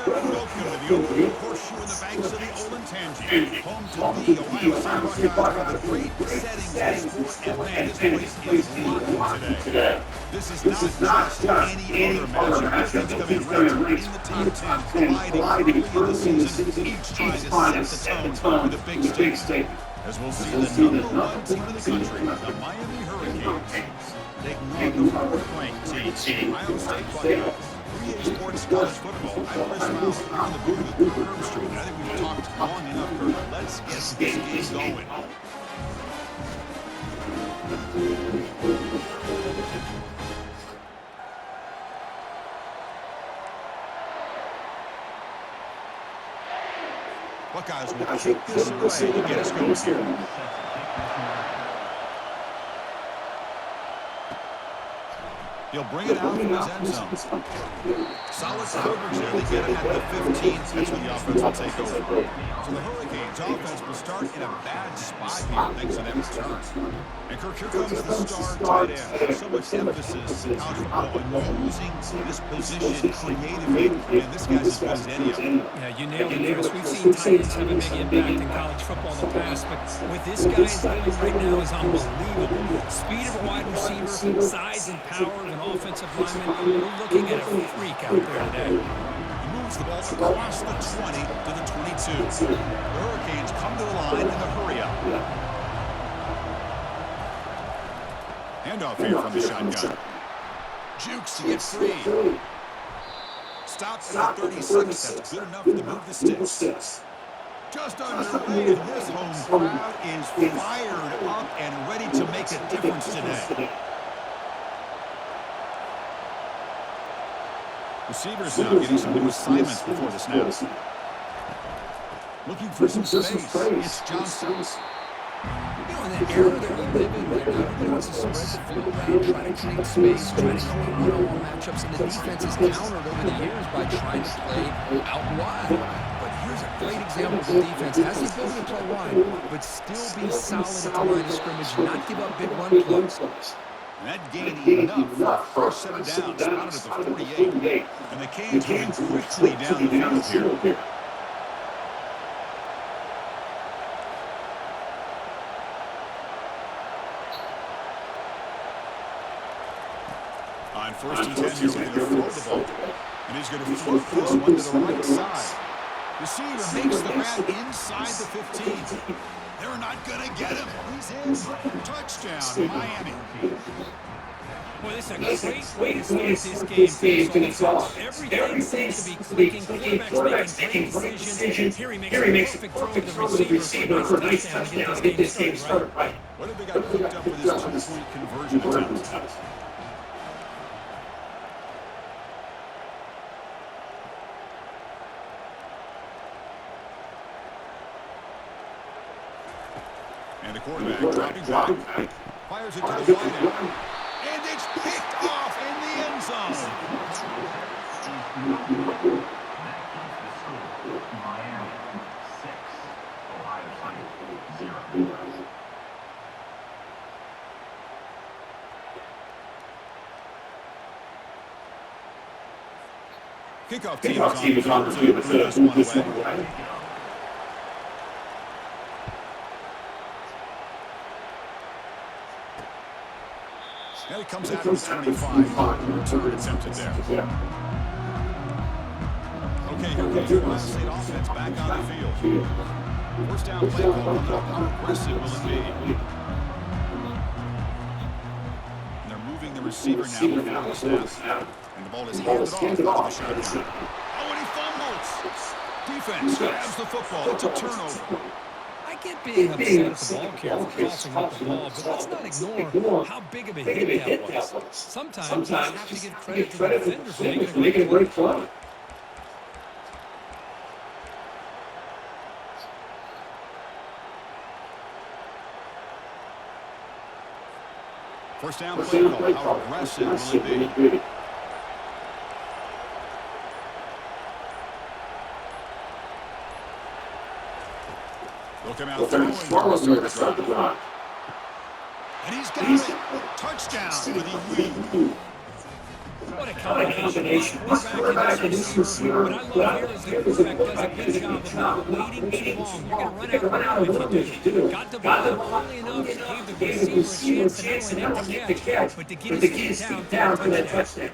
there, and welcome to the opening horseshoe in the banks of the Olentangy, home to the Ohio State Buckeyes, one of the great settings in sport. And man, this place is rocking today. This is not just any other matchup. Here things come in ranked in the top 10, colliding early in the season, each trying to set the tone with a big statement. As we'll see the #1 team in the country, the Miami Hurricanes, taking on the 4th-ranked team, Ohio State Buckeyes. 3A Sports College Football. I'm Chris Mouse here in the booth with Kirk Street. I think we've talked long enough, Kirk. Let's get this game going. Buckeyes will kick this away to get us going here. He'll bring it out from his end zone. Solid coverage there. They get him at the 15. That's when the offense will take over. So the Hurricanes offense will start in a bad spot here thanks to that return. And Kirk, here comes the star tight end. There's so much emphasis in college football on using this position creatively. And this guy's as good as any of them. Yeah, you nailed it, Chris. We've seen tight ends have a big impact in college football in the past, but with this guy's game right now is unbelievable. Speed of a wide receiver, size and power of an offensive lineman. We're looking at a freak out there today. He moves the ball across the 20 to the 22. The Hurricanes come to the line in the hurry-up. Handoff here from the shotgun. Jukes to get free. Stop at the 36. That's good enough to move the sticks. Just underway, and this home crowd is fired up and ready to make a difference today. Receivers now getting some new assignments before the snap. Looking for some space. It's Johnson. You know, in that era that we live in right now, everybody wants to spread the field around, try to create space, try to create one-on-one matchups, and the defense has countered over the years by trying to play out wide. But here's a great example of the defense. Has the ability to play wide, but still be solid at the line of scrimmage, not give up big run plays. And that gained enough for a first set of downs, spotted at the 48. And the Canes moving quickly down the field here. On 1st and 10, he's going to throw the ball. And he's going to float this one to the right side. Receiver makes the grab inside the 15. They're not going to get him. He's in. Touchdown, Miami. Boy, this is a great way to start this game. Everything seems to be clicking. Quarterback's making great decisions. Here he makes a perfect throw to the receiver for a nice touchdown to get this game started right. What have they got cooked up for this 2-point conversion attempt? And the quarterback dropping back, fires it to the wide end, and it's picked off in the end zone. Miami 6, Ohio State 0. Kickoff team is on the field to put this one away. And it comes out of the 25. Return attempted there. Okay, here comes the Ohio State offense back on the field. First down play call. How aggressive will it be? And they're moving the receiver now before the snap. And the ball is handed off to the shotgun. Oh, and he fumbles. Defense grabs the football. It's a turnover. I get being upset at the ball carrier for tossing up the ball, but let's not ignore how big of a hit that was. Sometimes you have to give credit to the defender for making a great play. First down play call. How aggressive will it be? They'll come out throwing to start the drive. And he's got it. Touchdown for the Wheat. What a combination by the quarterback and this receiver. What I love here is the quarterback does a good job of not waiting too long. You're going to run out of room if you do. Got the ball out early enough, gave the receiver a chance to not only make the catch, but to get his feet down for that touchdown.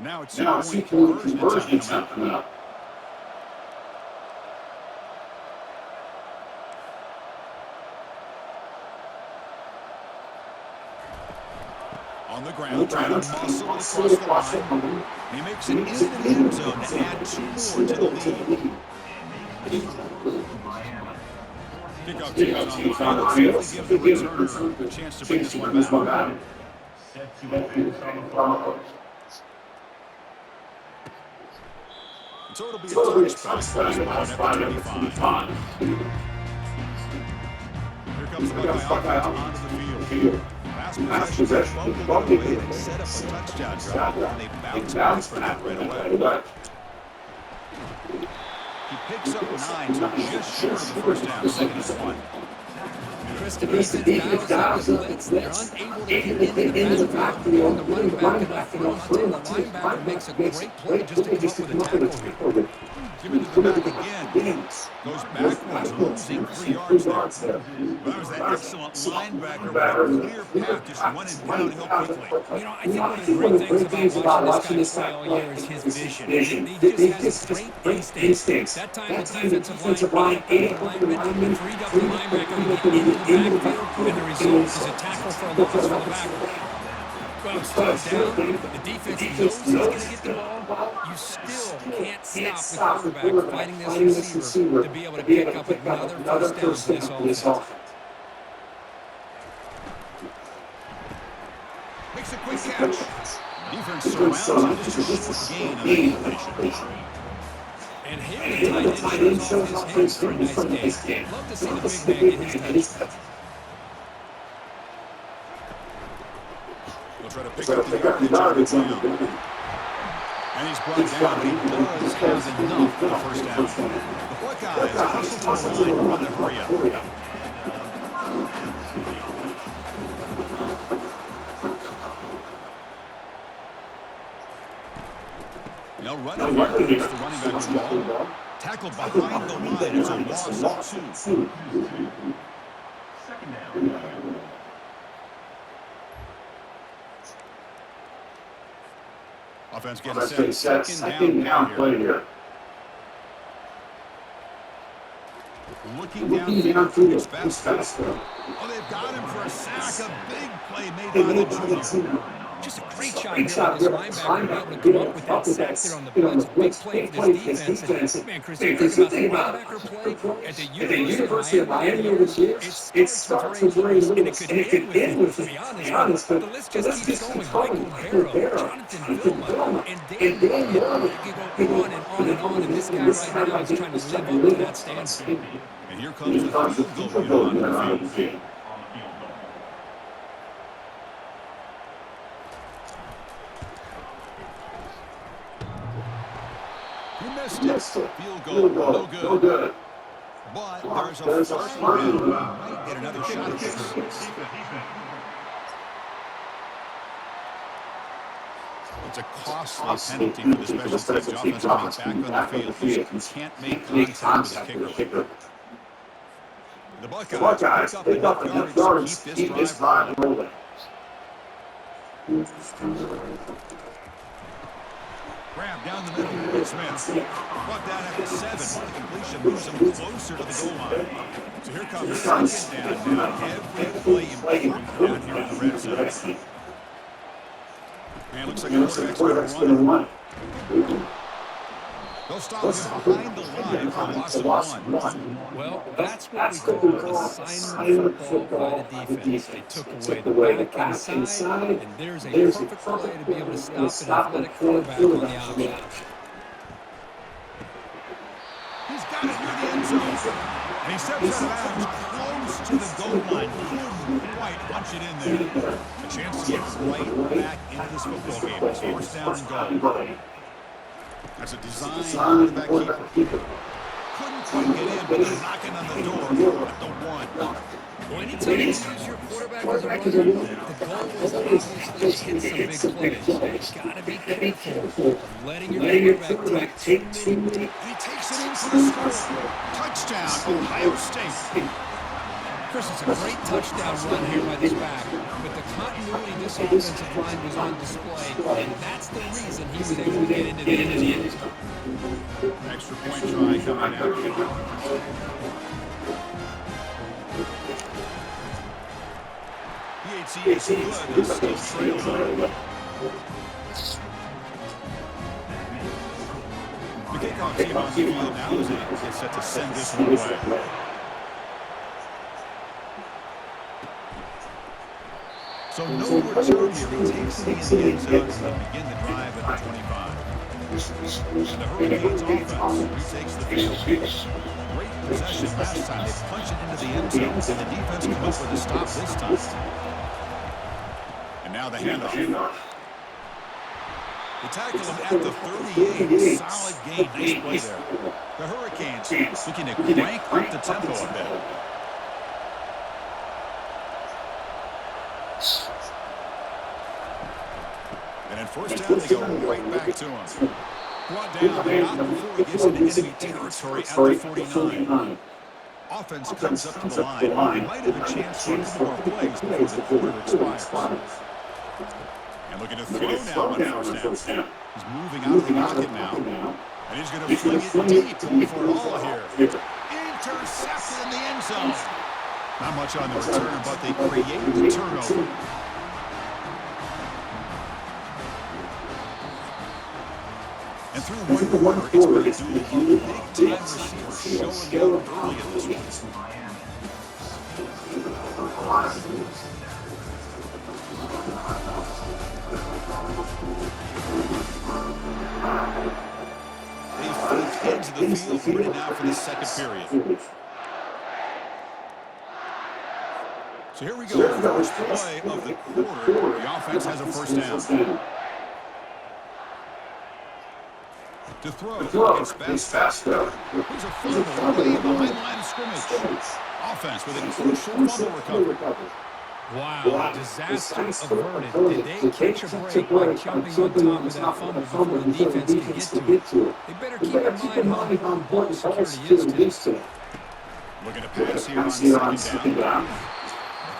Now it's 2-point conversion attempt coming up. On the ground, trying to muscle it across the line. He makes it into the end zone to add 2 more to the lead. Kickoff team on the field. Simply gives the returner a chance to bring this one back. Set to advance on the field. So it'll be a touchback spot at the 25. Here comes the Buckeye offense onto the field. Last possession, bump away and set up a touchdown drive, and they bounce back from that right away. He picks up 9, so just short of the first down, 2nd and 1. Chris, the defense battles out the blitz. They're unable to get into the backfield, and the running back enough room until the linebacker makes a great play just to come up with a tackle here. Give it to the back again. Goes backwards, losing 3 yards there. That was that excellent linebacker with a clear path, just running downhill quickly. You know, I think one of the great things about watching this guy play all year is his vision. He just has great instincts. That time the defensive line ate up the lineman, freed up the linebacker to get into the backfield, and the result is a tackle for a loss for the backer. Well, it's third down. The defense knows he's going to get the ball. You still can't stop the quarterback fighting this receiver to be able to pick up another first down for this offense. Makes a quick catch. Defense surrounds him, just a short gain of information. And here the tight end shows off his hands for a nice game. Love to see the big man get his touch. He'll try to pick up the yardage on the ground. And he's brought down, but he does have enough for the first down. The Buckeyes hustle to the line, run the hurry up. Now running against the running back with the ball. Tackled behind the line. It's a loss of 2. 2nd down. Offense getting set. Second down play here. Looking downfield, it's fast. Oh, they've got him for a sack. A big play made by the junior. Just a great shot here by this linebacker to be able to come up with that sack there on the blitz. Big play for this defense. And, man, Chris, you think about the linebacker play at the University of Miami over the years. It starts with Ray Lewis, and it could end with, to be honest, but the list just keeps going. Michael Barrow, Jonathan Vilma, and Dan Moore. You can go on and on and on, and this guy right now is trying to live up to that standard. And here comes the field goal unit on the field. He missed it. Field goal, no good. But there's a first down. He might get another shot at this. It's a costly penalty for the special teams offense coming back on the field. You can't make contact with the kicker. The Buckeyes pick up enough yards to keep this drive rolling. Grab down the middle. Smith brought down at the 7. The completion moves him closer to the goal line. So here comes second down. Now every play important down here in the red zone. Man, looks like the quarterback's going to run. They'll stop him behind the line for a loss of 1. Well, that's what we call assignment football by the defense. They took away the back inside, and there's a perfect play to be able to stop an athletic quarterback on the option. He's got it near the end zone. And he steps out of bounds close to the goal line. Couldn't quite punch it in there. A chance to get right back into this football game. It's 4th down and goal. As a design quarterback keeper. Couldn't quite get in, but they're knocking on the door at the 1. Well, anytime you use your quarterback as a runner, the goal is obviously to hit some big plays. Got to be careful of letting your quarterback take too many. And he takes it in for the score. Touchdown, Ohio State. Chris, it's a great touchdown run here by this back, but the continuity this offensive line was on display, and that's the reason he was able to get into the end zone. Extra point try coming out. PHC is good, but still trails. The kickoff team on the field now as they get set to send this one away. So no return here. He takes it in the end zone and begin the drive at the 25. And the Hurricanes offense retakes the field. Great possession last time. They punch it into the end zone, and the defense come up with a stop this time. And now the handoff. They tackle him at the 38. Solid gain. Nice play there. The Hurricanes looking to crank up the tempo a bit. And in first down, they go right back to him. Brought down, but not before he gets into enemy territory at the 49. Offense comes up to the line. They might have a chance for a couple more plays before the quarter expires. And looking to throw now on first down. He's moving out of the pocket now. And he's going to fling it deep, going for it all here. Intercepted in the end zone. Not much on the return, but they create the turnover. And through one quarter, it's been a duel of big-time receivers showing out early in this one. They flipped into the field ready now for the second period. So here we go. First play of the quarter. The offense has a first down. To throw, it's best. Here's a fumble way behind line of scrimmage. Offense with a crucial fumble recovery. Wow, disaster averted. Did they catch a break by jumping on top of that fumble before the defense could get to it? They better keep in mind how important ball security is today. Looking to pass here on second down.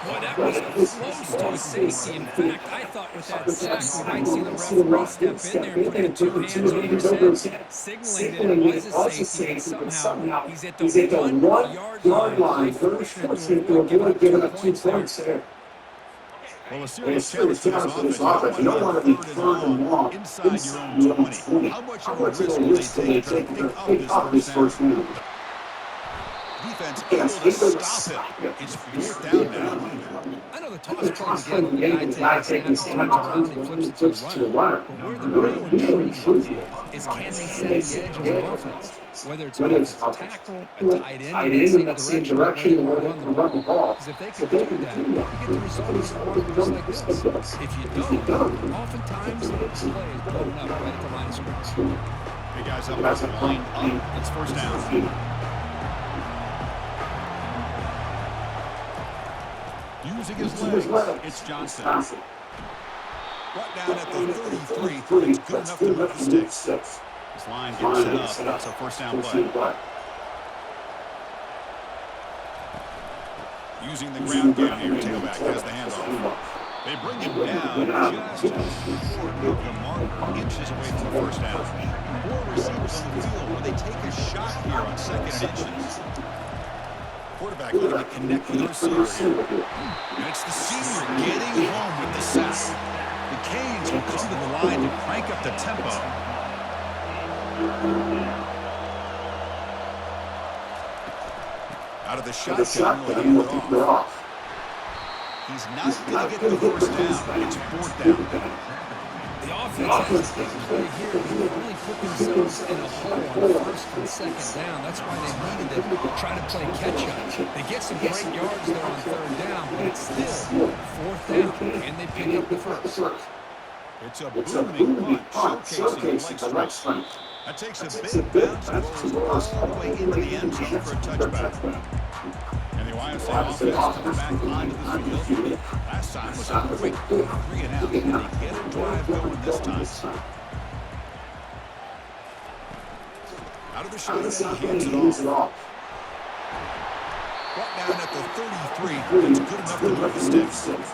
Boy, that was close to a safety. In fact, I thought with that sack, we might see the referee step in there and put the two hands over his head, signaling that it was a safety, but somehow he's at the 1-yard line. Unfortunate to have given up 2 points there. Well, a serious challenge to this offense. You don't want to be third and long inside your own 20. How much of a risk will they take to pick up this first down? Defense able to stop it. It's 4th down now. I know the toss play again, the guy taking his hands around and flips it to the runner. But where the real intrigue is can they set the edge of the offense? Whether it's an offensive tackle, a tight end in the same direction, or run the ball. Because if they can do that, you get the results like this. If you don't, oftentimes the play is blown up right at the line of scrimmage. Hey guys, up line up. It's first down. Using his legs, it's Johnson. Brought down at the 33. It's good enough to move the sticks. This line gets set up. It's a first down play. Using the ground game here, tailback has the handoff. They bring him down just short of the marker, inches away from the first down. 4 receivers on the field where they take a shot here on 2nd and inches. Quarterback looking to connect with the receiver here. And it's the senior getting home with the sack. The Canes will come to the line to crank up the tempo. Out of the shotgun, he'll hand it off. He's not going to get the first down. It's 4th down. The offense has a play here. They really put themselves in a hole on 1st and 2nd down. That's why they needed to try to play catch-up. They get some great yards there on 3rd down, but it's still 4th down, and they pick up the first. It's a booming punt, showcasing the leg strength. That takes a big bounce and rolls all the way into the end zone for a touchback. And the YSA offense comes back onto the field. Last time was a quick 3-and-out. Can they get a drive going this time? Out of the shotgun, he hands it off. Brought down at the 33. That's good enough to move the sticks.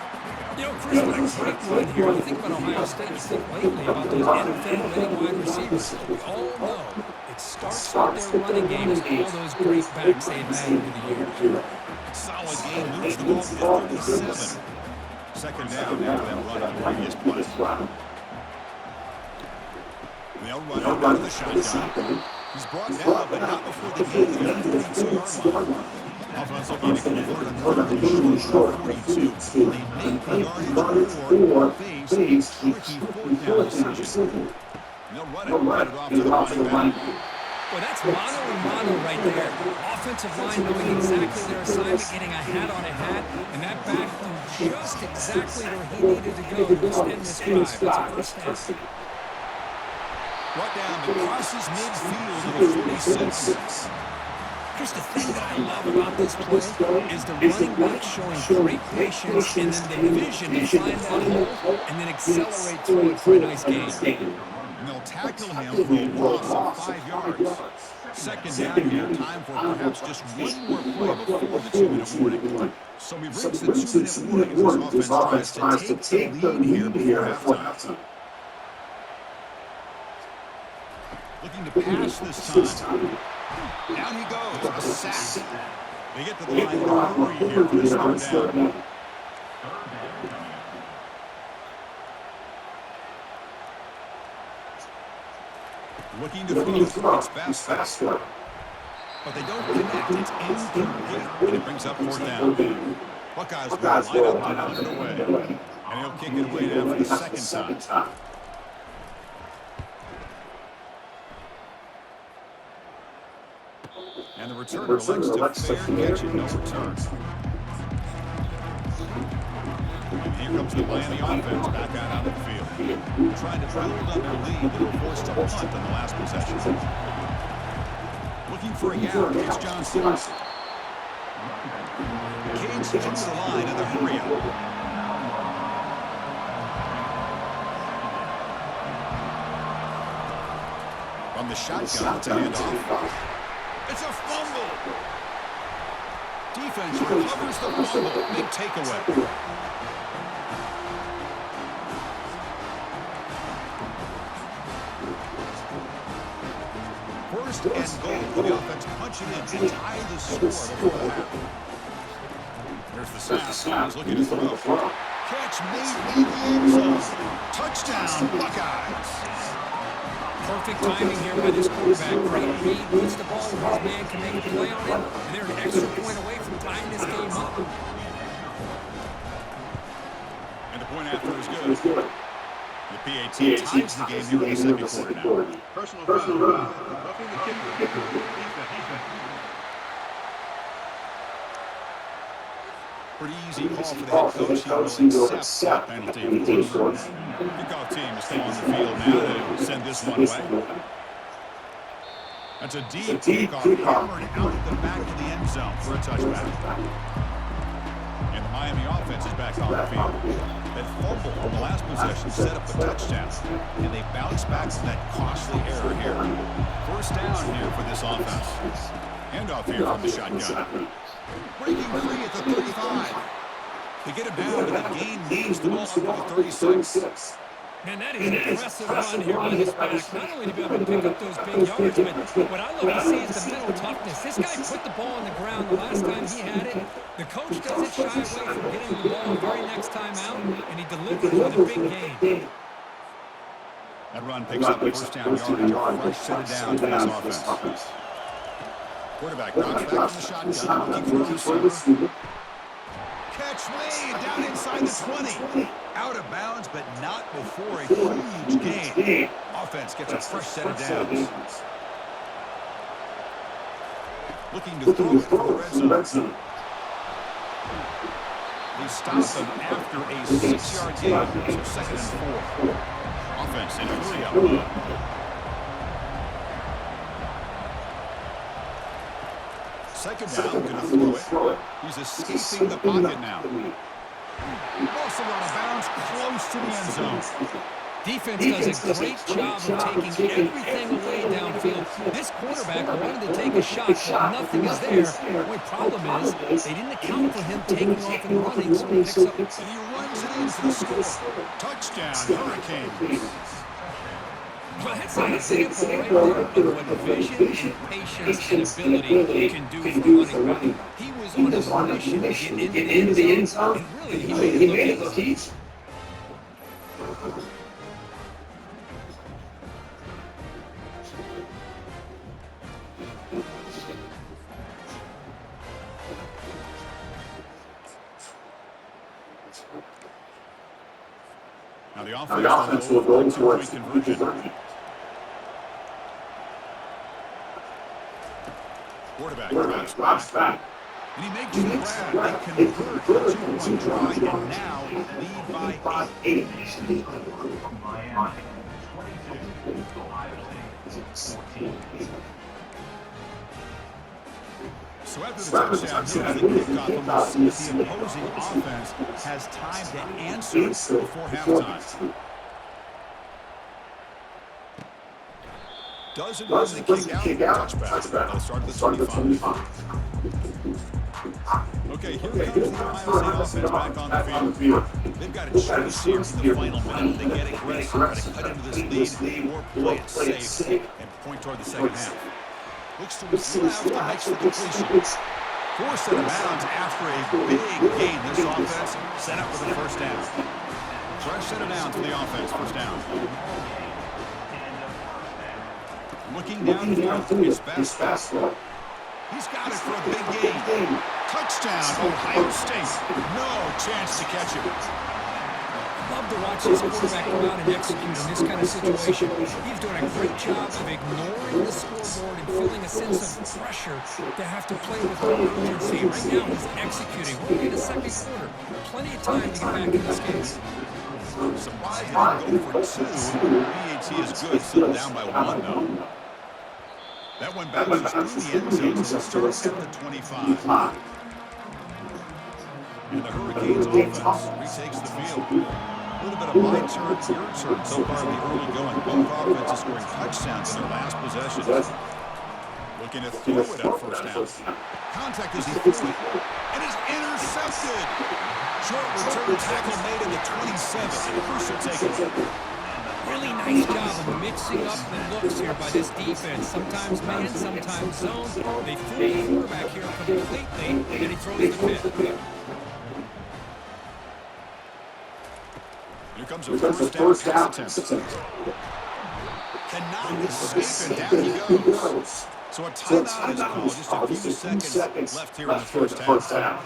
You know, Chris, what a great run here. You think about Ohio State, you think lately about those NFL-winning wide receivers. We all know it starts with their running games, all those great backs they've had over the years. Solid game, moves the ball to the 37. Second down after that run on the previous play. They'll run it out of the shotgun. He's brought down, but not before the game to the 42-yard line. Offense looking to convert a third and short from 42. They make the yardage or face a tricky fourth down decision. They'll run it off to the running back. Well, that's mano a mano right there. Offensive line knowing exactly their assignment, getting a hat on a hat, and that back threw just exactly where he needed to go to extend this drive. That's a first down. Brought down to crosses midfield to the 46. Here's the thing that I love about this play is the running back showing great patience and then the vision to find that hole and then accelerate through it for a nice gain. And they'll tackle him for a loss of 5 yards. Second down here, time for perhaps just one more play before the 2-minute warning. So we've reached the 2-minute warning as this offense tries to take the lead here before halftime. Looking to pass this time. Down he goes, a sack. They get to the line in a hurry here for this third down. Looking to throw, it's fast. But they don't connect, it's incomplete, and it brings up fourth down. Buckeyes will line up to punt it away. And he'll kick it away now for the second time. And the returner elects to fair catch it, no return. And here comes the Miami offense back out onto the field. Trying to build on their lead, they were forced to punt on the last possession. Looking for a yard, it's Johnson. Canes to the line in the hurry-up. From the shotgun, it's a handoff. It's a fumble. Defense recovers the fumble. Big takeaway. First and goal for the offense. Punch it in and tie the score before the half. There's the snap. He's looking to throw. Catch made in the end zone. Touchdown, Buckeyes. Perfect timing here by this quarterback. Great read, puts the ball where his man can make a play on it, and they're an extra point away from tying this game up. And the point after is good. The PAT ties the game here in the second quarter now. Personal foul. Roughing the kicker. Pretty easy call for the head coach. He will accept that penalty, of course. Kickoff team is still on the field now to send this one away. That's a deep kickoff, hammered out of the back of the end zone for a touchback. And the Miami offense is back on the field. That fumble from the last possession set up the touchdown, and they bounce back from that costly error here. First down here for this offense. Handoff here from the shotgun. Breaking free at the 35. They get it down, but the gain moves the ball up to the 36. Man, that is an impressive run here by this back. Not only to be able to pick up those big yards, but what I love to see is the mental toughness. This guy put the ball on the ground the last time he had it. The coach doesn't shy away from getting the ball the very next time out, and he delivers with a big gain. That run picks up first down yardage, a fresh set of downs for this offense. Quarterback drops back from the shotgun, looking for a receiver. Catch made down inside the 20. Out of bounds, but not before a huge gain. Offense gets a fresh set of downs. Looking to throw it for the red zone. They stop them after a 6-yard gain, so second and 4. Offense in hurry-up mode. Second down, going to throw it. He's escaping the pocket now. Also out of bounds, close to the end zone. Defense does a great job of taking everything away downfield. This quarterback wanted to take a shot, but nothing is there. The only problem is they didn't account for him taking off and running, so he picks up. And he runs it in for the score. Touchdown, Hurricanes. Well, that's an example right there of what vision and patience and ability can do for running back. He was on his mission to get into the end zone, and really, he made it look easy. Now the offense will go towards conversion. Quarterback drops back. And he makes the grab. They convert the 2-1 try and now lead by 8. Miami 22, Ohio State 14. So after the touchdown, here's the kickoff, and we'll see if the opposing offense has time to answer before halftime. Doesn't win the kick out, touchback. That'll start at the 25. Okay, here comes the Ohio State offense back on the field. They've got a choice here in the final minute. They get aggressive, try to cut into this lead, or play it safe and point toward the second half. Looks to his left and makes the completion. Forced out of bounds after a big gain. This offense set up with a first down. Fresh set of downs for the offense, first down. Looking down the field, it's best. He's got it for a big gain. Touchdown, Ohio State. No chance to catch him. Love to watch this quarterback come out and execute in this kind of situation. He's doing a great job of ignoring the scoreboard and feeling a sense of pressure to have to play with urgency. Right now, he's executing. We're in the second quarter. Plenty of time to get back in this game. Surprised he didn't go for 2. BAT is good, still down by 1, though. That one bounces through the end zone, so it starts at the 25. And the Hurricanes offense retakes the field. A little bit of my turn, your turn so far in the early going. Both offenses scoring touchdowns in their last possessions. Looking to throw it at first down. Contact as he threw it. And it's intercepted. Short return tackle made at the 27. And Bruce will take it. Really nice job of mixing up the looks here by this defense. Sometimes man, sometimes zone. They fool the quarterback here completely, and he throws the pit. Here comes a first down pass attempt. Cannot escape, and down he goes. So a timeout is called, just a few seconds left here in the first half.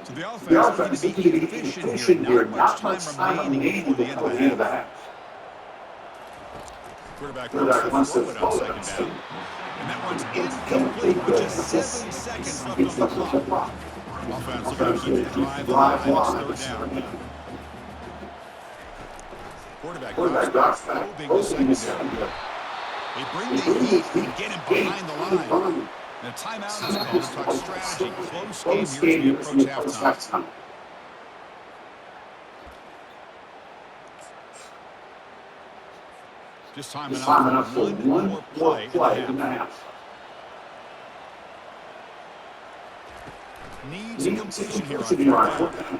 So the offense is going to be efficient here. Not much time remaining before the end of the half. Quarterback wants to throw it on second down. And that one's incomplete with just 7 seconds left on the clock. Offense looking to keep the drive alive. It's third down. Quarterback drops back, moving the second down. They bring the heat and get him behind the line. And a timeout is called to talk strategy. Close game here as we approach halftime. Just time enough for one more play in the half. Needs a completion here on fourth down.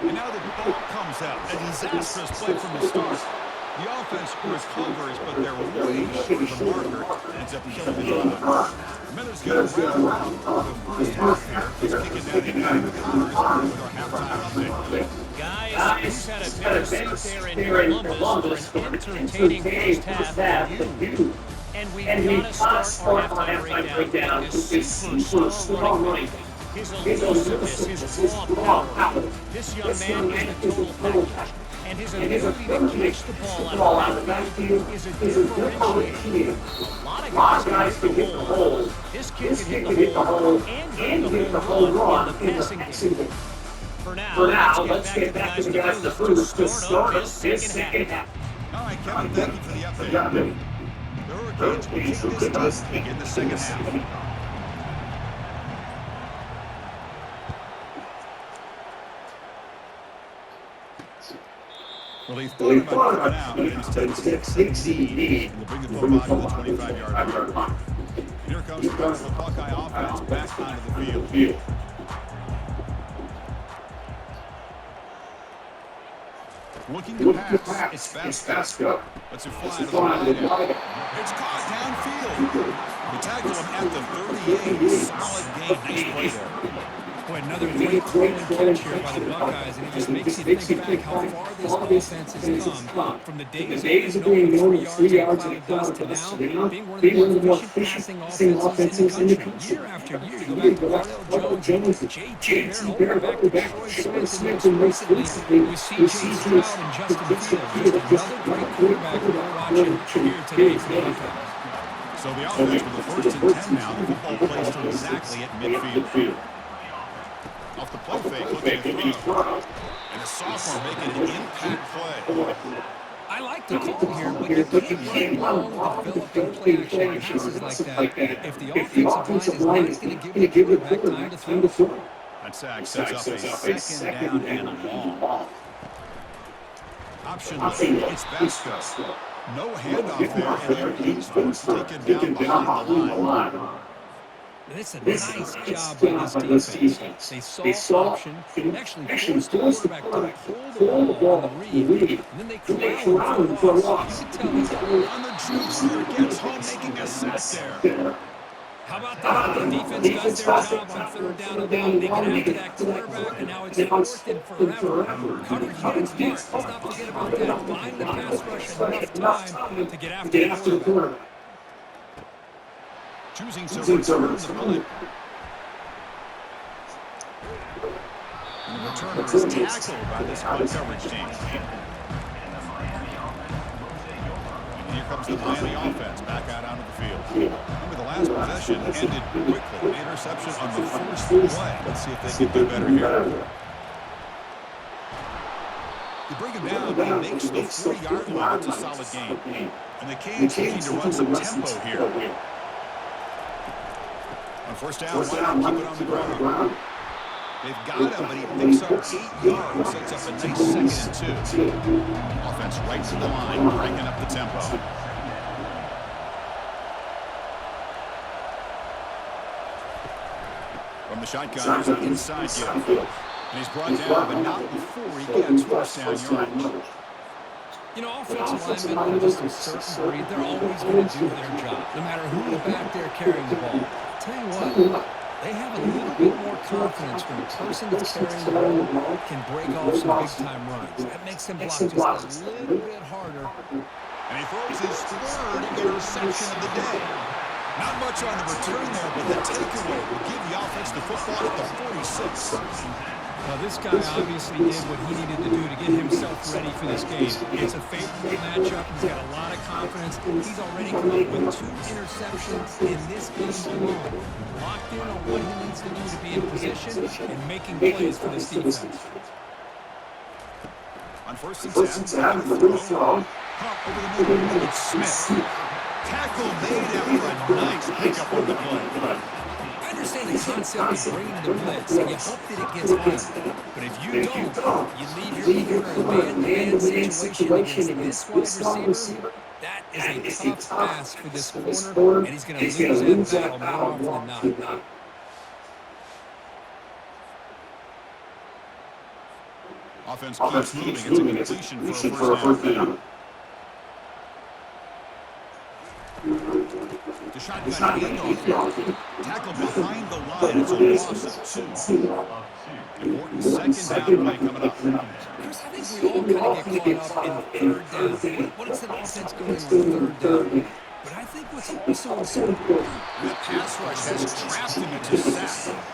And now the ball comes out. A disastrous play from the start. The offense recovers, but they're way short of the marker and ends up killing the drive. Miller's going to round the first half here. Let's kick it down into CARS with our halftime update. Guys, who's had a better seat there in Columbus for an entertaining first half than you? And we've got to start our halftime breakdown with this super strong running. His elusiveness, his raw power. This young man is the total package. And his ability to catch the ball out of the backfield is a differentiator. A lot of guys can hit the hole. This kid can hit the hole and hit the hole run in the passing game. For now, let's get back to the guys the Bruce to start us this second half. All right, Kevin, thank you for the update. The Hurricanes will kick this in the second half. they thought about coming out, but instead took some knee. And they'll bring the ball out to the 25-yard line. And here comes the run of the Buckeye offense back onto the field. Looking to pass. It's Basco. Let's it fly to the wide. It's caught downfield. We tackle him at the 38. Solid game. Nice play there. Boy, another great throw and catch here by the Buckeyes, and it just makes you think back how far this offense has come from the days of being known 3 yards in a cloud of dust to now being one of the more efficient passing offenses in the country. Year after year, you go back to Cardell Jones, J.T. Barrett, all the way back to Troy Smith, and most recently with C.J. Stroud and Justin Fields. Just another great quarterback we're watching here today for the Buckeyes. So the offense with the first and 10 now. The football placed her exactly at midfield. Off the play fake, looking to throw. And a sophomore making an impact play. I like the call here, but you can't run long with developing play action passes like that if the offensive line is not going to give the quarterback time to throw. That sack sets up a second down and long. Option look, it's Basco. No handoff there, and Kingsford's taken down behind the line. And it's a nice job by this defense. They saw option, actually forced the quarterback to hold the ball on the read, and then they corral him for a loss. You can tell he's got on the juice here, gets home, making a sack there. How about that? The defense does their job on third down and long. They get after that quarterback, and now it's fourth and forever. Coverage units smart. Let's not forget about that. Line the pass rush enough time to get after the quarterback. Choosing to return the bullet. And the returner is tackled by this punt coverage team. And here comes the Miami offense back out onto the field. Remember, the last possession ended quickly. An interception on the first play. Let's see if they can do better here. You bring him down, he makes the 40-yard line. It's a solid game. And the Canes looking to run some tempo here. On first down, why not keep it on the ground? They've got him, but he picks up 8 yards, sets up a nice 2nd and 2. Offense right to the line, cranking up the tempo. From the shotgun, there's an inside give. And he's brought down, but not before he gets first down yardage. You know, offensive linemen are just a certain breed. They're always going to do their job, no matter who's back there carrying the ball. Tell you what, they have a little bit more confidence when the person that's carrying the ball can break off some big-time runs. That makes them block just a little bit harder. And he throws his third interception of the day. Not much on the return there, but the takeaway will give the offense the football at the 46. Well, this guy obviously did what he needed to do to get himself ready for this game. It's a favorable matchup. He's got a lot of confidence. He's already come up with 2 interceptions in this game alone. Locked in on what he needs to do to be in position and making plays for this defense. On first and 10, throw. Pop over the middle. It's Smith. Tackle made after a nice pickup on the play. I understand the concept of bringing the blitz, and you hope that it gets home. But if you don't, you leave your corner in a man-to-man situation against this wide receiver. That is a tough ask for this corner, and he's going to lose that battle more often than not. Offense keeps moving. It's a completion for a first down. The shotgun handoff. Tackled behind the line. It's a loss of 2. Important second down play coming up. Chris, I think we all kind of get caught up in third down. What is an offense going on third down? But I think what's also important. The pass rush has trapped him into sack.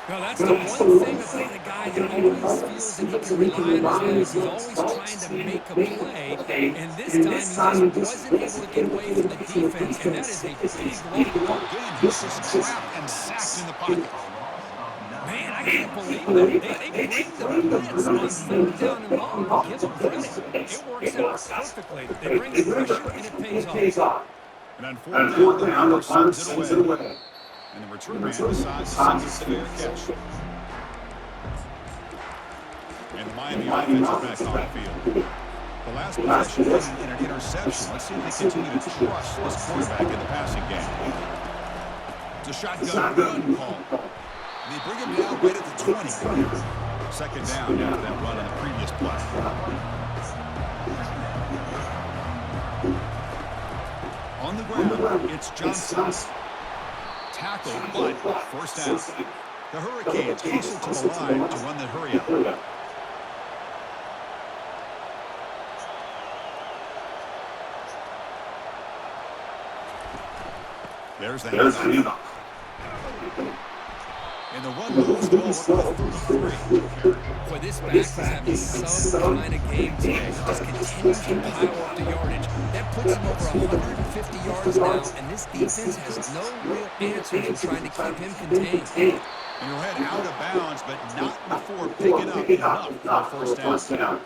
Well, that's the one thing about a guy that always feels that he can rely on his legs. He's always trying to make a play, and this time he just wasn't able to get away from the defense, and that is a big blow. Again, he's just trapped and sacked in the pocket. Man, I can't believe that. They bring the blitz on third down and long. Give them credit. It works out perfectly. They bring the pressure, and it pays off. And on fourth down, the Hunter sends it away. And the return man decides to send it to fair catch. And the Miami offense is back on the field. The last possession ended in an interception. Let's see if they continue to trust this quarterback in the passing game. It's a shotgun run call. They bring him down right at the 20. Second down after that run on the previous play. On the ground, it's Johnson. Tackled, but first down. The Hurricanes hustle to the line to run the hurry up. There's the handoff. And the run moves the ball up to the 33. Boy, this back is having some kind of game today. He just continues to pile up the yardage. That puts him over 150 yards now, and this defense has no real answers in trying to keep him contained. And he'll head out of bounds, but not before picking up enough for a first down.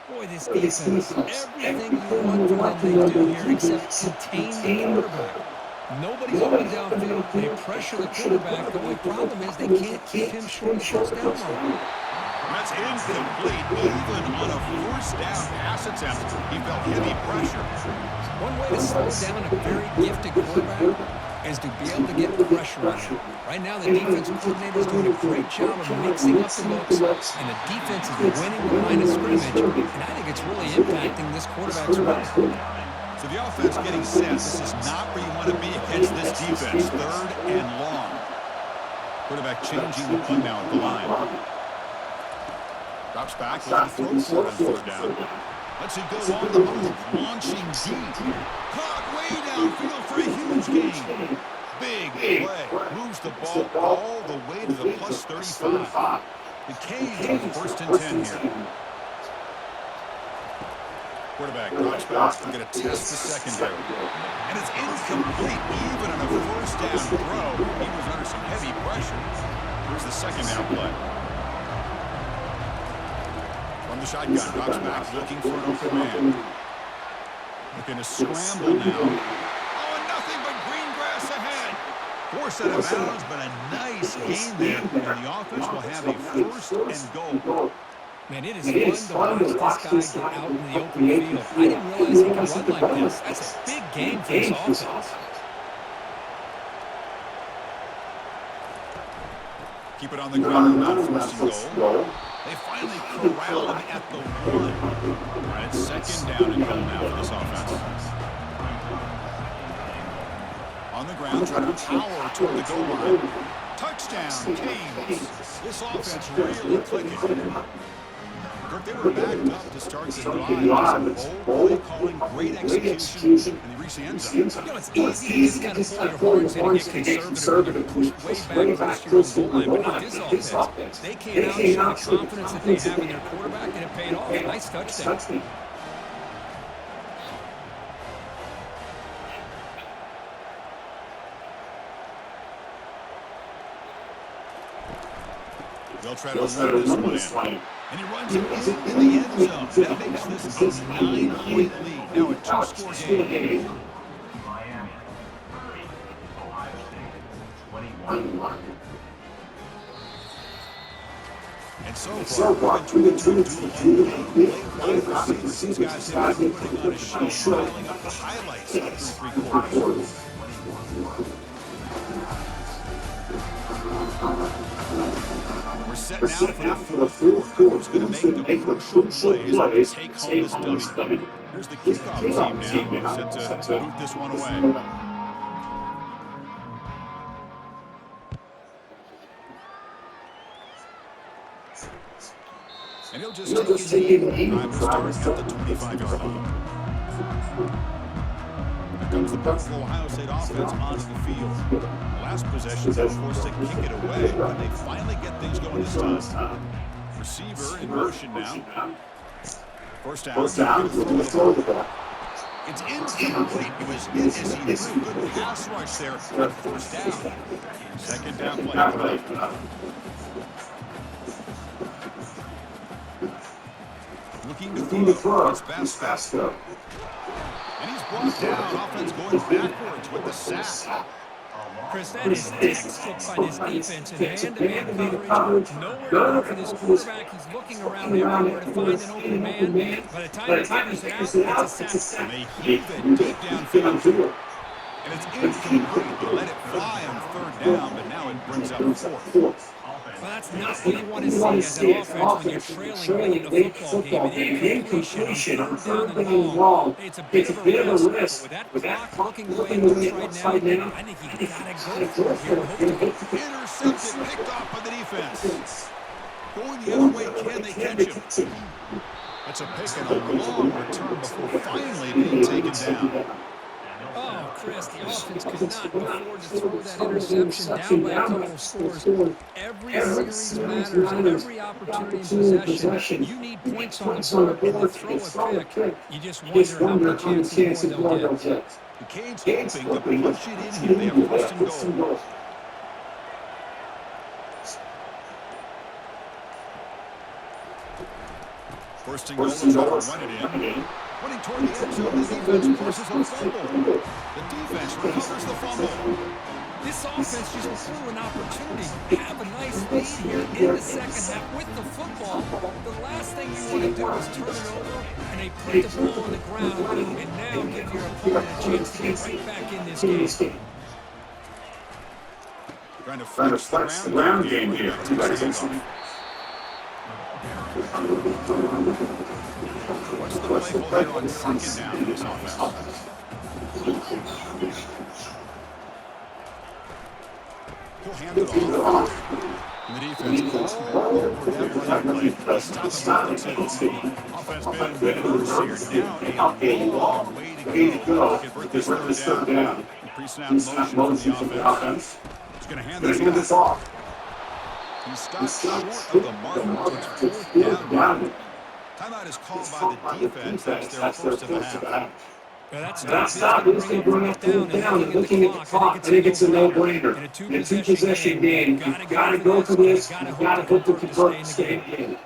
Boy, this defense, everything you want from them they do here except contain the quarterback. Nobody's open downfield. They pressure the quarterback. The only problem is they can't keep him short of the first down line. That's incomplete. Even on a first down pass attempt, he felt heavy pressure. One way to slow down a very gifted quarterback is to be able to get pressure on him. Right now, the defense coordinator is doing a great job of mixing up the looks, and the defense is winning the line of scrimmage, and I think it's really impacting this quarterback's run. So the offense getting set. This is not where you want to be against this defense. Third and long. Quarterback changing the play now at the line. Drops back, looking to throw for it on third down. Lets it go on the move, launching deep. Caught way downfield for a huge gain. Big play. Moves the ball all the way to the plus 35. The Canes with first and 10 here. Quarterback drops back. We're going to test the secondary. And it's incomplete, even on a first down throw. He was under some heavy pressure. Here's the second down play. From the shotgun, drops back, looking for an open man. Looking to scramble now. Oh, and nothing but green grass ahead. Forced out of bounds, but a nice gain there. And the offense will have a first and goal. Man, it is fun to watch this guy get out in the open field. I didn't realize he could run like this. That's a big game for this offense. Keep it on the ground, not first and goal. They finally corral him at the 1. All right, second down and goal now for this offense. On the ground, trying to power toward the goal line. Touchdown, Canes. This offense really clicking. Kirk, they were backed up to start the drive. Some bold play calling, great execution, and they reached the end zone. You know, it's easy to just kind of pull your horns in and get conservative and push way back close to your own goal line. But not this offense. They came out and showed the confidence that they have in their quarterback, and it paid off. Nice touchdown. They'll try to run this one in. And he runs it in the end zone. That makes this a 9-point lead. Now a 2-score game. Miami 30, Ohio State 21. And so far, we've been trying to do late wide receivers. These guys have been putting on a show, piling up the highlights through 3 quarters. We're set now for the fourth quarter. Who's going to make the crucial plays to take home this dummy? Here's the kickoff team now, set to move this one away. And he'll just take it in. Time to start at the 25-yard line. Here comes the Purple Ohio State offense onto the field. Last possession, they were forced to kick it away, and they finally get things going this time. Receiver in motion now. First down. It's incomplete. It was hit as he threw. Good pass rush there on first down. Second down play. Looking to throw. It's Vasco. And he's brought down. Offense going backwards with the sack. Chris, that is textbook by this defense in man-to-man coverage. Nowhere to go for this quarterback. He's looking around everywhere to find an open man. By the time he figures it out, it's a sack. And they heave it deep downfield. And it's incomplete. They let it fly on third down, but now it brings up fourth. Well, that's not what you want to see as an offense when you're trailing late in a football game. An incompletion on third down and long. It's a bit of a risk, but with that clock looking the way it looks right now, I think you got to go for it here. Intercepted, picked off by the defense. Going the other way, can they catch him? That's a pick and a long return before finally being taken down. Oh, Chris, the offense could not afford to throw that interception down by a couple of scores. Every series matters, and every opportunity in possession, you need points on the board, and to throw a pick, you just wonder how many chances more they'll get. The Canes hoping to punch it in here. They have first and goal. First and goal, try to run it in. Running toward the end zone, the defense forces a fumble. The defense recovers the fumble. This offense just blew an opportunity. Have a nice lead here in the second half with the football. The last thing you want to do is turn it over, and they put the ball on the ground, and now give your opponent a chance to get right back in this game. Trying to flex the ground game here. What's the play call here on second down in this offense? He'll hand it off. And the defense all over that running play. Stop him for two. Offense been loose here. Now a long way to go to convert this third down. Pre-snap motion from the offense. He's going to hand this off. He stops short of the mark. It's fourth down. Timeout is called by the defense. That's their first of the half. Well, that stop is going to bring it down and looking at the clock. I think it's a no-brainer. In a two-possession game, you've got to go for this. You've got to hope to convert and stay in the game.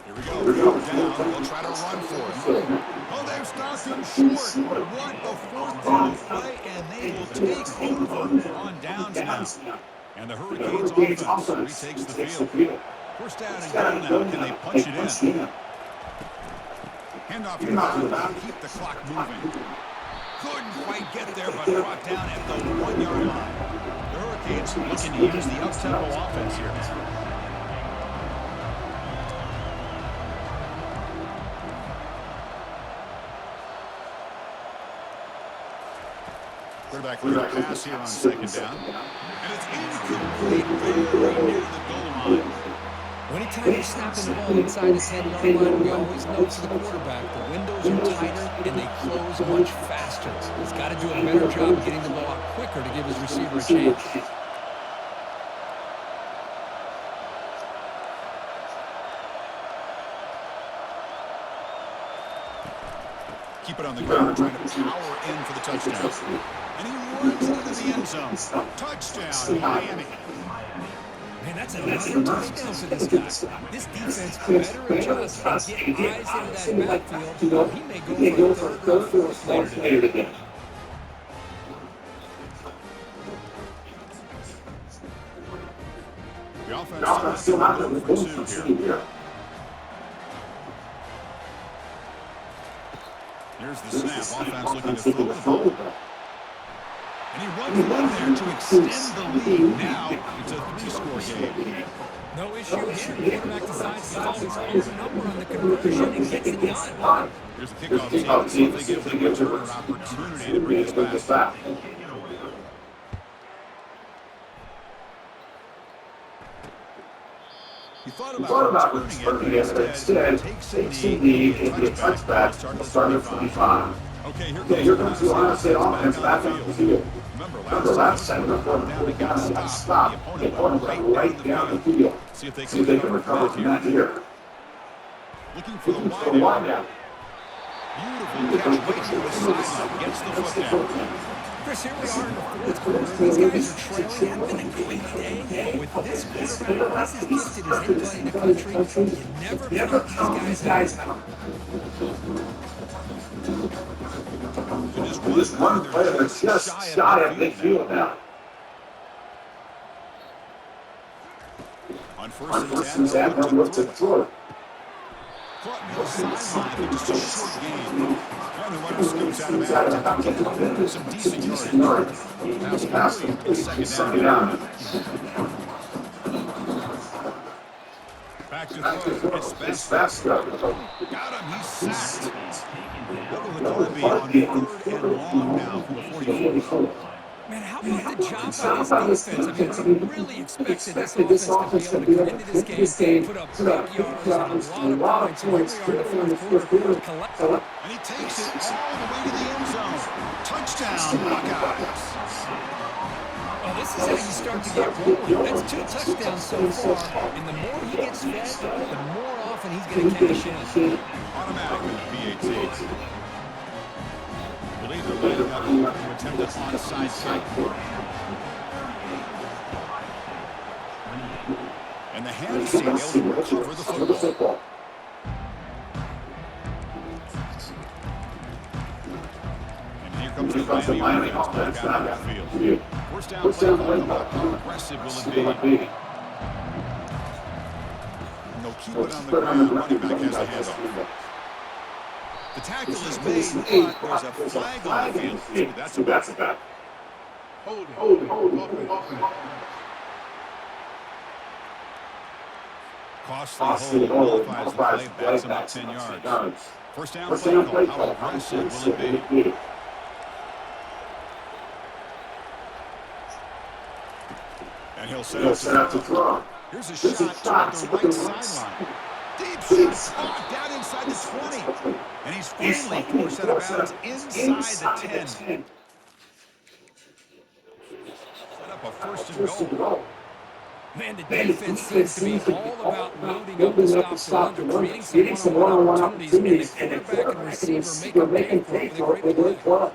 Here we go. Down. They'll try to run for it. Oh, they've stopped him short. What a fourth down play, and they will take over on downs now. And the Hurricanes offense retakes the field. First down and goal now. Can they punch it in? Handoff to the back. Keep the clock moving. Couldn't quite get there, but brought down at the 1 yard line. The Hurricanes looking to use the up-tempo offense here now. Quarterback threw a pass here on second down. And it's incomplete, very near the goal line. Anytime you're snapping the ball inside the 10-yard line, we always note to the quarterback, the windows are tighter and they close much faster. He's got to do a better job of getting the ball out quicker to give his receiver a chance. Keep it on the ground, trying to power in for the touchdown. And he runs into the end zone. Touchdown, Miami. Man, that's another touchdown for this guy. This defense better adjust and get eyes into that backfield. He may go for a third or fourth later today. The offense still not going for two here. Here's the snap. Offense looking to throw the ball. And he runs one there to extend the lead. Now it's a 3-score game. No issue here. The quarterback decides to call his own number on the conversion and gets it done. Here's the kickoff team. They give the returner an opportunity to bring this back. He thought about returning it, but instead takes the knee and gets touchback start at 25. Okay, here comes the Ohio State offense back on the field. Remember last time the fourth down got stopped. The opponent got right down the field. See if they can recover from that here. Looking for the wideout. Beautiful catch right near the sideline. Gets the foot down. Chris, here we are in the fourth quarter. These guys are trailing. It's been a great day. With this quarterback, this is gifted as anybody in the country. You never count these guys out. To just one player. They're just shy of midfield now. On On first first and and 10, 10, they'll look to throw it. caught near the sideline after just a short gain. And the runner scoots out of bounds at the 10. Some decent yardage. Pass complete. It's second down. Back to throw. It's fast. Got Got him. He's sacked. What will the call be on 3rd and long now from the 44? Man, how about the job by this defense? I mean, we really expected this offense to be able to come into this game, put up big yards and a lot of points. And here we are in the fourth quarter. And he takes it all the way to the end zone. Touchdown, Buckeyes. Oh, this is how you start to get rolling. That's 2 touchdowns so far, and the more he gets fed, the more often he's going to cash in. Automatic with the BAT. Believe they're lining up to attempt an onside kick. And the hands seem able to recover the football. And here comes the Miami offense back out of the field. First down play call. How aggressive will it be? And they'll keep it on the ground. Running back has the handoff. The tackle is made, but there's a flag on the field. So that's a back. Holding. Costly hold qualifies the play, backs him up 10 yards. First down play call. How aggressive will it be? And he'll set up to throw. Here's a shot toward the right sideline. Deep shot caught down inside the 20. And he's finally forced out of bounds inside the 10. Set up a first and goal. Man, the defense seems to be all about loading up the stop the run. They're creating some one-on-one opportunities, and the quarterback and receiver make them pay for it with a great play.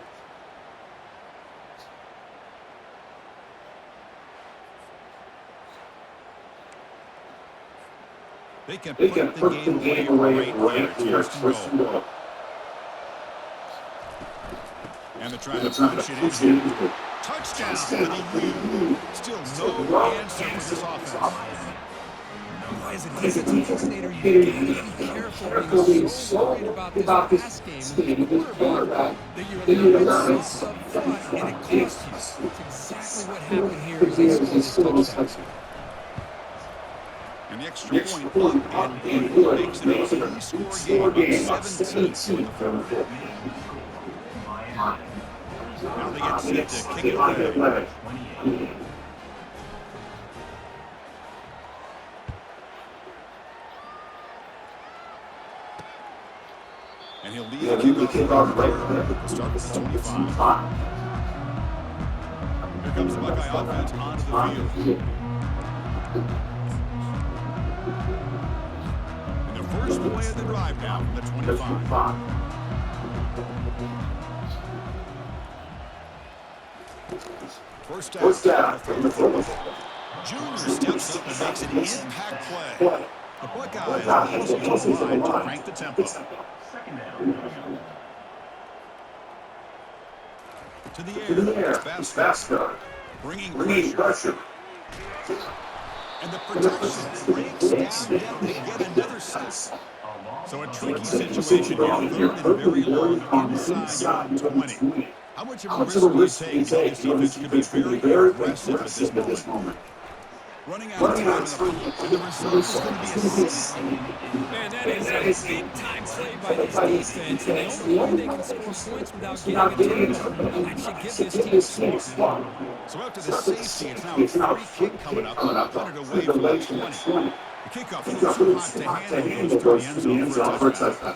They can put the game away right here. First and goal. And they're trying to punch it in. Touchdown for the U. Still no answer for this offense. As a defensive coordinator, you got to be careful being so worried about this pass game with the quarterback that you're allowing stuff up front and it costs you. That's exactly what happened here as they scored this touchdown. And the extra point up and in makes it a three-score game of 17. Now they get set to kick it away. And he'll lead the kickoff right. Start with the 25. Here comes the Buckeye offense onto the field. And the first play of the drive now from the 25. First down from the 4. Junior steps up and makes an impact play. The Buckeyes also line to crank the tempo. To the air, it's fast guard. Bringing pressure. And the protection breaks down depth to get another sack. So a tricky situation here, 3rd and very long inside your 20. How much of a risk do you take? This defense could be very aggressive at this moment. Running out of time, and the result is going to be a sack. Man, that is a big-time play by this defense, and the only way they can score points without getting a turnover, that should give this team a score. So after the safety, it's now a free kick coming up, put it away from the 20. The kickoff is too hot to handle, goes through the end zone for a touchdown.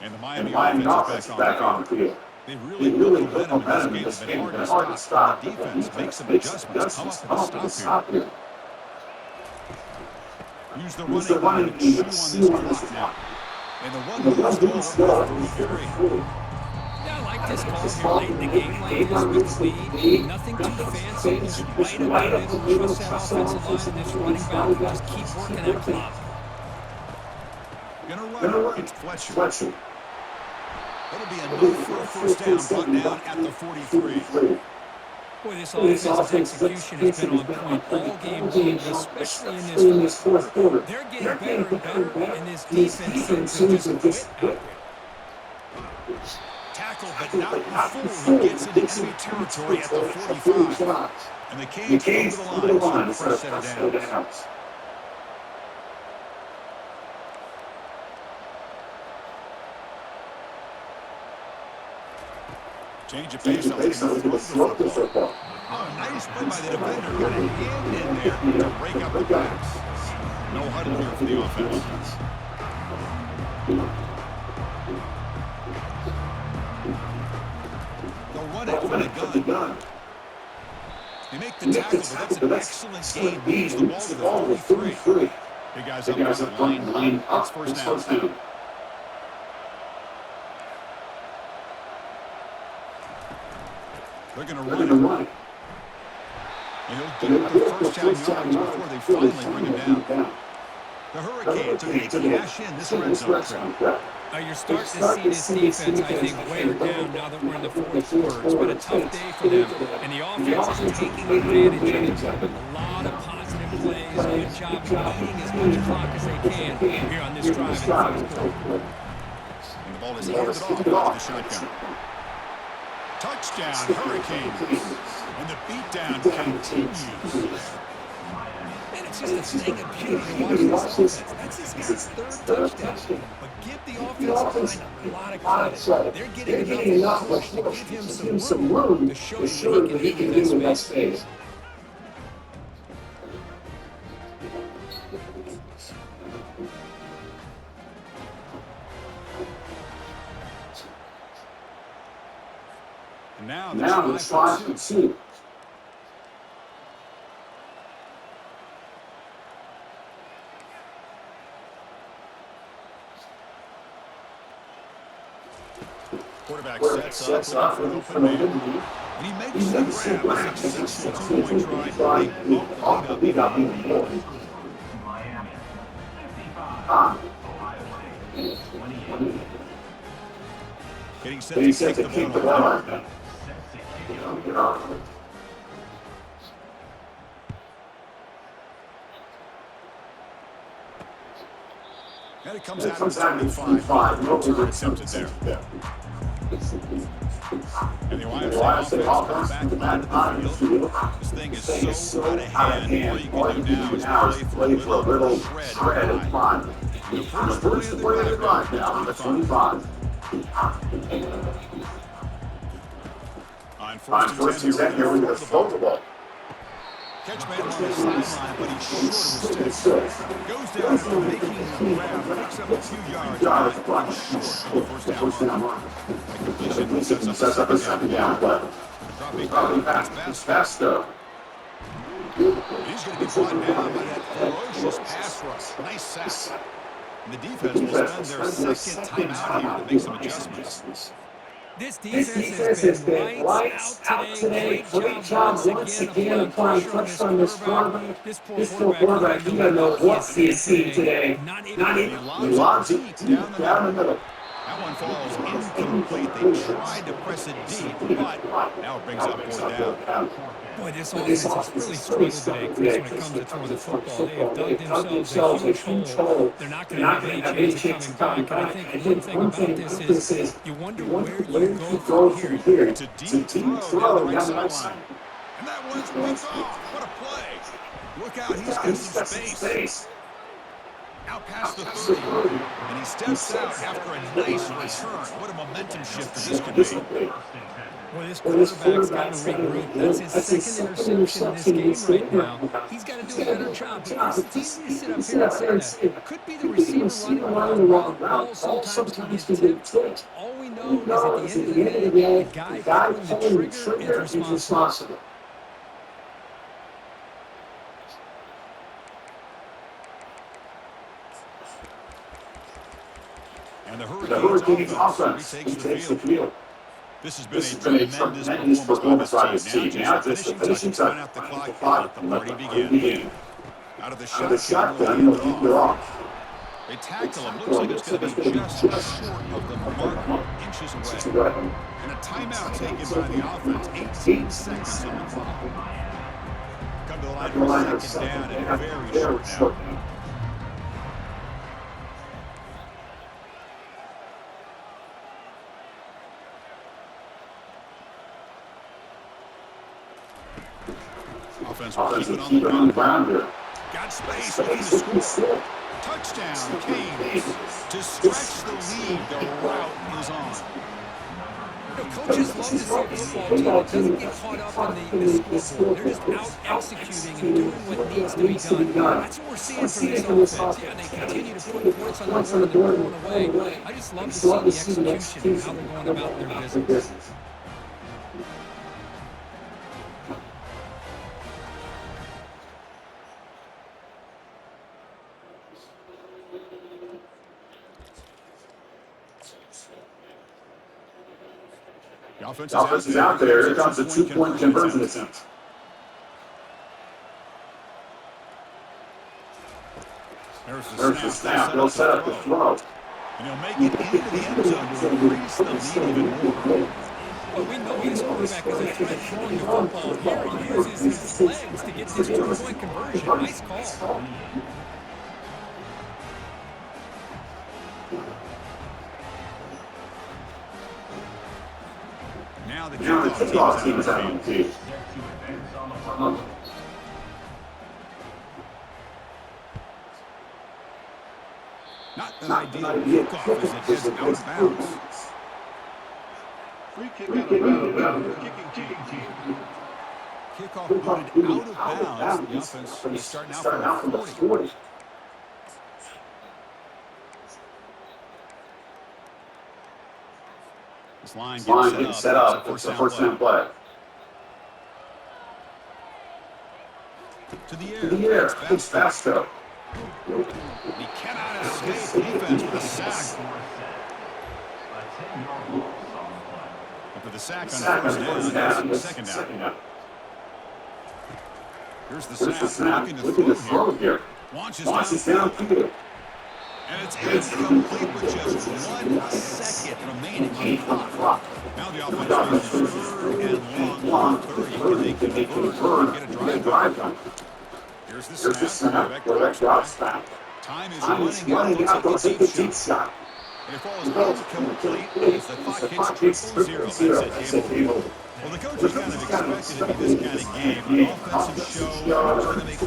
And the Miami offense is back on the field. They really put momentum in this game. They've been hard to stop. The defense makes some adjustments, come up with a stop here. Use the running to chew on this clock now. And the one-loose goal through 3. Yeah, I like this call here late in the game like this with the lead. Nothing too fancy, just right up the middle. Trust that offensive line and this running back and just keep working that clock. Gonna run. It's Fletcher. It'll be enough for a first down, brought down at the 43. Boy, this offense's execution has been on point all game long, but especially in this fourth quarter. They're getting better and better, and this defense seems to just quit out there. Tackled, but not before he gets into enemy territory at the 45. And the Canes go to the line for a fresh set of downs. Change of pace, looking to throw the football. Oh, nice play by the defender. Got a hand in there to break up the pass. No huddle here for the offense. They'll run it from the gun. They make the tackle, but that's an excellent game. Moves the ball to the 43. Big guys up on the line. It's first down. They're going to run it. And he'll get the first down yards before they finally bring him down. The Hurricanes are going to cash in this red zone trip. You're starting to see this defense, I think, wear down now that we're in the fourth quarter. It's been a tough day for them, and the offense is taking advantage of it. A lot of positive plays, good job eating as much clock as they can here on this drive in the first quarter. And the ball is handed off to the shotgun. Touchdown, Hurricanes. And the beatdown continues. And it's just a thing of beauty to watch this offense. That's this guy's third touchdown. But give the offensive line a lot of credit. They're getting enough push to give him some room to show you what he can do in that space. And now the try for two. Quarterback sets up for an open man. And he makes the grab. A successful two-point try. They bump the lead up even more. Miami, 55. Ohio State, 28. Getting set to kick the ball. And it comes out of 25. No return attempted there. And the Ohio State offense comes back onto the field. This thing is so out of hand. All you can do now is play for a little shred of fun. The first play of the drive now on the 25. On first and 10, here we go. Throw the ball. Catch man on the sideline, but he's short of the stick. Goes down after making the grab, picks up a few yards, but short of the first down mark. The completion sets up a second down play. Dropping pass fast though. He's going to be brought down by that ferocious pass rush. Nice sack. And the defense will spend their second timeout here to make some adjustments. This defense has been lights out today. Great job once again applying pressure on this quarterback. This poor quarterback, he doesn't know what he is seeing today. Not even he lobs it deep down the middle. That one falls incomplete. They tried to press it deep, but now it brings up fourth down. Boy, this offense has really struggled today, Chris, when it comes to throwing the football. They have dug themselves a huge hole. They're not going to have any chance of coming back. And I think one thing about this is you wonder where you go from here. It's a deep throw down the right sideline. And that one's picked off. What a play. Look out, he's got some space. Out past the 30, and he steps out after a nice return. What a momentum shifter this could be. Well, this quarterback's got to regroup. That's his second interception in this game right now. He's got to do a better job. But it's easy to sit up here and say that. Could be the receiver running the wrong route. Sometimes can get tipped. All we know is at the end of the day, the guy pulling the trigger is responsible. And the Hurricanes offense takes the field. This has been a tremendous performance by this team. Now just the finishing touch out the clock and let the party begin. Out of the shotgun, he'll lead it off. They tackle him. Looks like it's going to be just short of the mark, inches away. And a timeout taken by the offense. 18 seconds on the clock. Come to the line for a second down and very short now. Offense will keep it on the ground here. Got space, looking to score. Touchdown, Canes. To stretch the lead, the route is on. You know, coaches love to see a football team that doesn't get caught up in the scoreboard. They're just out executing and doing what needs to be done. That's what we're seeing from this offense. Yeah, they continue to put points on the board and they're pulling away. I just love to see the execution and how they're going about their business. The offense is out there. Here comes a two-point conversion attempt. There's the snap. They'll set up the throw. And he'll make it into the end zone to increase the lead even more. Well, we know this quarterback is a threat throwing the football. Here he uses his legs to get this two-point conversion. Nice call. Now the kickoff team is out on the field. Not an ideal kickoff as it gets out of bounds. Free kick out of bounds. Kicking team. Kickoff booted out of bounds. The offense is starting out from the 40. This line gets set up. It's a first down play. To the air. It's Vasco. He cannot escape defense with a sack. After the sack on first down, second down. Here's the snap. Looking to throw here. Launches down. And it's incomplete with just 1 second remaining on the clock. Now the offense faces third and long 30. Can they convert and get a drive going? Here's the snap. Quarterback drops back. Time is running out. Don't take the deep shot. And it falls incomplete as the clock hits 0-0. That's it, game over. Well, the coach is kind of expected to be this kind of game. An offensive show, trying to make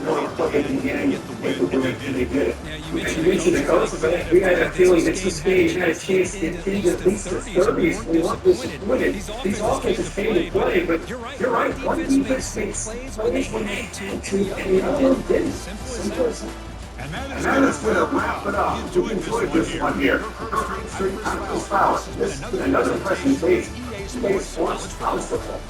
one play at the end and get the win, and they did it. Yeah, you mentioned the coach, but we had a feeling that this game had a chance to get into at least the 30s. We weren't disappointed. These offenses came to play, but you're right. One defense makes plays when they had to, and the other one didn't. Simple as that. And that is going to wrap it up. You enjoyed this one here. Street Foul. This is another presentation. EA Sports College Football.